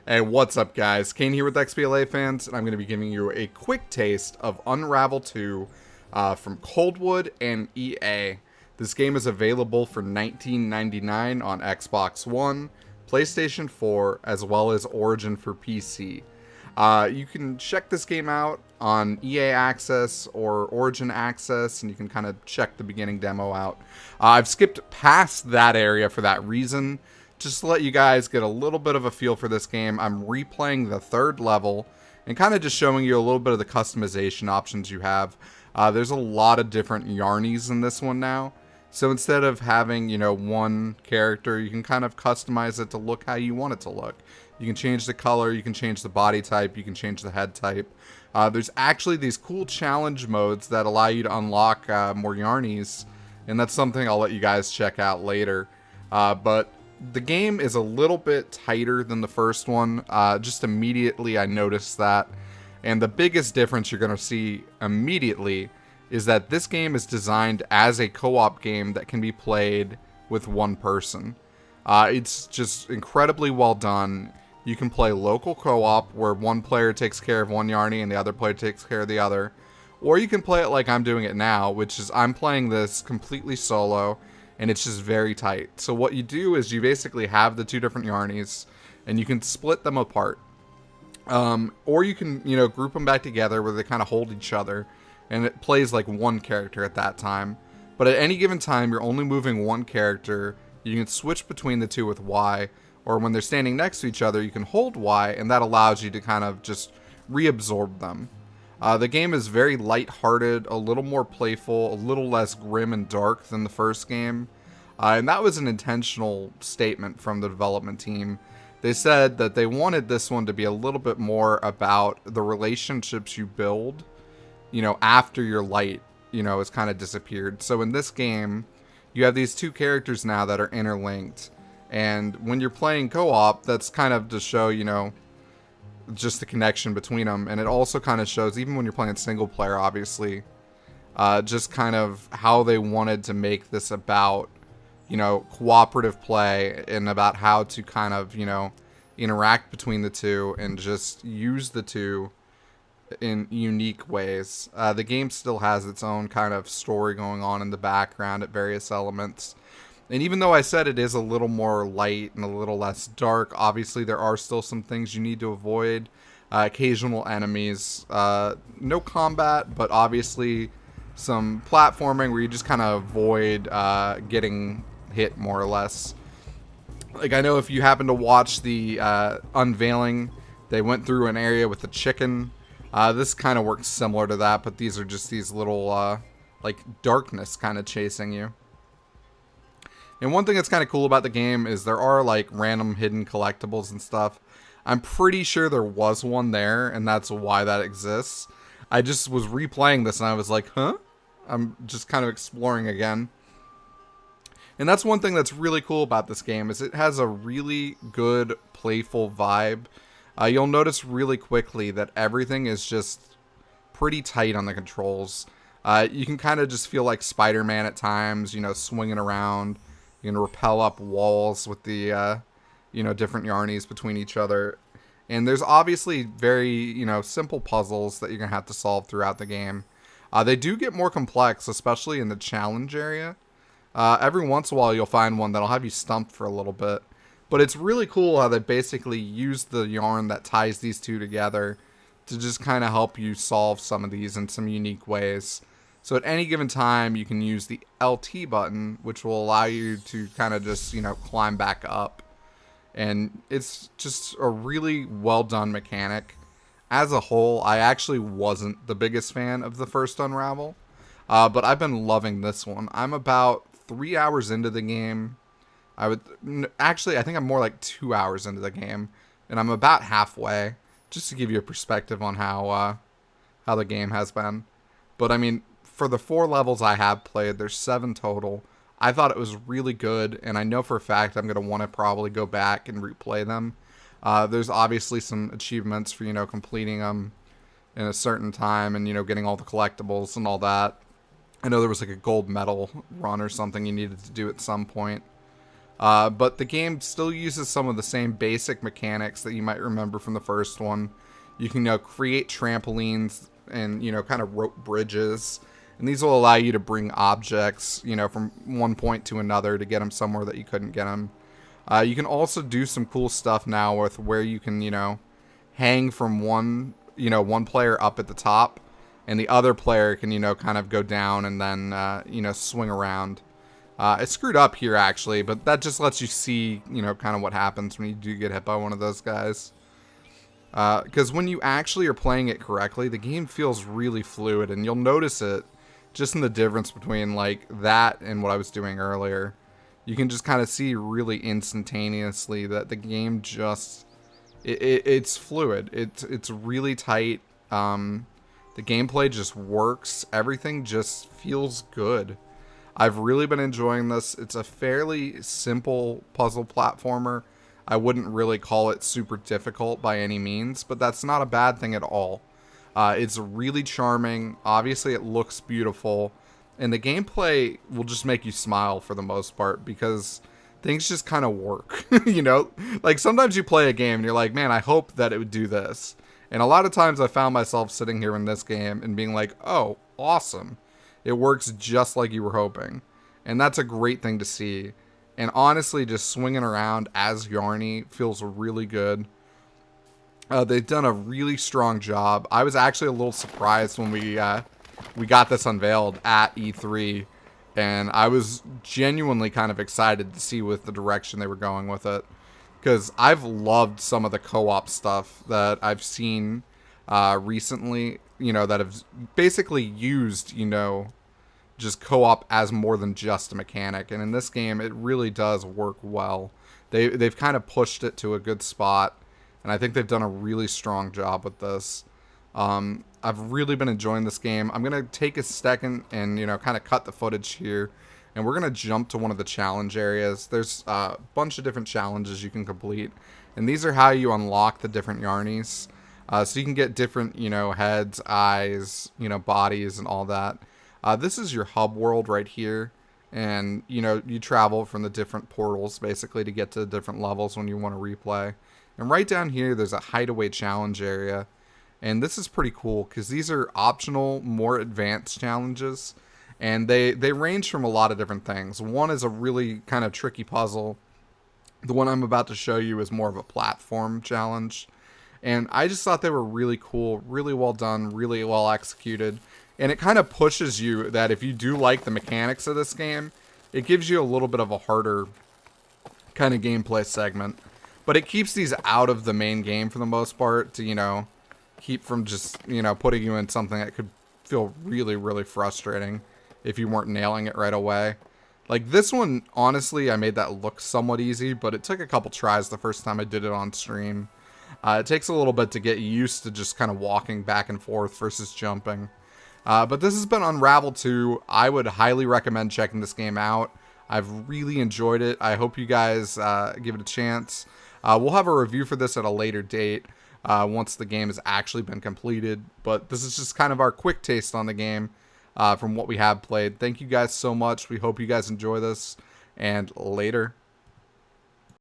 Hey, what's up, guys? Kane here with XBLA fans, and I'm going to be giving you a quick taste of Unravel 2 from Coldwood and EA. This game is available for $19.99 on Xbox One, PlayStation 4, as well as Origin for PC. You can check this game out on EA Access or Origin Access, and you can kind of check the beginning demo out. I've skipped past that area for that reason. Just to let you guys get a little bit of a feel for this game, I'm replaying the third level and kind of just showing you a little bit of the customization options you have. There's a lot of different yarnies in this one now. So instead of having, one character, you can kind of customize it to look how you want it to look. You can change the color, you can change the body type, you can change the head type. There's actually these cool challenge modes that allow you to unlock more yarnies, and that's something I'll let you guys check out later. But the game is a little bit tighter than the first one. Just immediately I noticed that. And the biggest difference you're going to see immediately is that this game is designed as a co-op game that can be played with one person. It's just incredibly well done. You can play local co-op where one player takes care of one yarny and the other player takes care of the other. Or you can play it like I'm doing it now, which is I'm playing this completely solo. And it's just very tight. So what you do is you basically have the two different yarnies, and you can split them apart. Or you can, group them back together where they kind of hold each other, and it plays like one character at that time. But at any given time, you're only moving one character. You can switch between the two with Y, or when they're standing next to each other, you can hold Y, and that allows you to kind of just reabsorb them. The game is very lighthearted, a little more playful, a little less grim and dark than the first game. And that was an intentional statement from the development team. They said that they wanted this one to be a little bit more about the relationships you build, after your light, has kind of disappeared. So in this game, you have these two characters now that are interlinked. And when you're playing co-op, that's kind of to show, just the connection between them, and it also kind of shows, even when you're playing single player, obviously, just kind of how they wanted to make this about, cooperative play, and about how to kind of, interact between the two and just use the two in unique ways. The game still has its own kind of story going on in the background at various elements. And even though I said it is a little more light and a little less dark, obviously there are still some things you need to avoid. Occasional enemies. No combat, but obviously some platforming where you just kind of avoid getting hit, more or less. Like, I know if you happen to watch the unveiling, they went through an area with a chicken. This kind of works similar to that, but these are just these little, darkness kind of chasing you. And one thing that's kind of cool about the game is there are like random hidden collectibles and stuff. I'm pretty sure there was one there, and that's why that exists. I just was replaying this and I was like, huh? I'm just kind of exploring again. And that's one thing that's really cool about this game, is it has a really good, playful vibe. You'll notice really quickly that everything is just pretty tight on the controls. You can kind of just feel like Spider-Man at times, swinging around. You can rappel up walls with the, different yarnies between each other. And there's obviously very, simple puzzles that you're going to have to solve throughout the game. They do get more complex, especially in the challenge area. Every once in a while you'll find one that'll have you stumped for a little bit. But it's really cool how they basically use the yarn that ties these two together to just kind of help you solve some of these in some unique ways. So at any given time, you can use the LT button, which will allow you to kind of just, climb back up. And it's just a really well done mechanic. As a whole, I actually wasn't the biggest fan of the first Unravel, but I've been loving this one. I'm about 3 hours into the game. I think I'm more like 2 hours into the game, and I'm about halfway, just to give you a perspective on how the game has been. But I mean, for the 4 levels I have played, there's 7 total. I thought it was really good, and I know for a fact I'm going to want to probably go back and replay them. There's obviously some achievements for, completing them in a certain time and, getting all the collectibles and all that. I know there was like a gold medal run or something you needed to do at some point. But the game still uses some of the same basic mechanics that you might remember from the first one. You can, create trampolines and, kind of rope bridges. And these will allow you to bring objects, from one point to another to get them somewhere that you couldn't get them. You can also do some cool stuff now with where you can, hang from one player up at the top, and the other player can, kind of go down and then, swing around. It's screwed up here, actually, but that just lets you see, kind of what happens when you do get hit by one of those guys. Because when you actually are playing it correctly, the game feels really fluid, and you'll notice it just in the difference between, like, that and what I was doing earlier. You can just kind of see really instantaneously that the game just... It's fluid. It's really tight. The gameplay just works. Everything just feels good. I've really been enjoying this. It's a fairly simple puzzle platformer. I wouldn't really call it super difficult by any means, but that's not a bad thing at all. It's really charming. Obviously, it looks beautiful. And the gameplay will just make you smile for the most part because things just kind of work. Like sometimes you play a game and you're like, man, I hope that it would do this. And a lot of times I found myself sitting here in this game and being like, oh, awesome. It works just like you were hoping. And that's a great thing to see. And honestly, just swinging around as Yarny feels really good. They've done a really strong job. I was actually a little surprised when we got this unveiled at E3. And I was genuinely kind of excited to see with the direction they were going with it. Because I've loved some of the co-op stuff that I've seen recently, that have basically used, just co-op as more than just a mechanic. And in this game, it really does work well. They've kind of pushed it to a good spot. And I think they've done a really strong job with this. I've really been enjoying this game. I'm going to take a second and, kind of cut the footage here. And we're going to jump to one of the challenge areas. There's a bunch of different challenges you can complete. And these are how you unlock the different Yarnies. So you can get different, heads, eyes, bodies, and all that. This is your hub world right here. And, you travel from the different portals, basically, to get to different levels when you want to replay. And right down here, there's a hideaway challenge area. And this is pretty cool, because these are optional, more advanced challenges. And they range from a lot of different things. One is a really kind of tricky puzzle. The one I'm about to show you is more of a platform challenge. And I just thought they were really cool, really well done, really well executed. And it kind of pushes you that if you do like the mechanics of this game, it gives you a little bit of a harder kind of gameplay segment. But it keeps these out of the main game for the most part to, keep from just, putting you in something that could feel really, really frustrating if you weren't nailing it right away. Like this one, honestly, I made that look somewhat easy, but it took a couple tries the first time I did it on stream. It takes a little bit to get used to just kind of walking back and forth versus jumping. But this has been Unravel 2. I would highly recommend checking this game out. I've really enjoyed it. I hope you guys give it a chance. We'll have a review for this at a later date once the game has actually been completed. But this is just kind of our quick taste on the game from what we have played. Thank you guys so much. We hope you guys enjoy this. And later.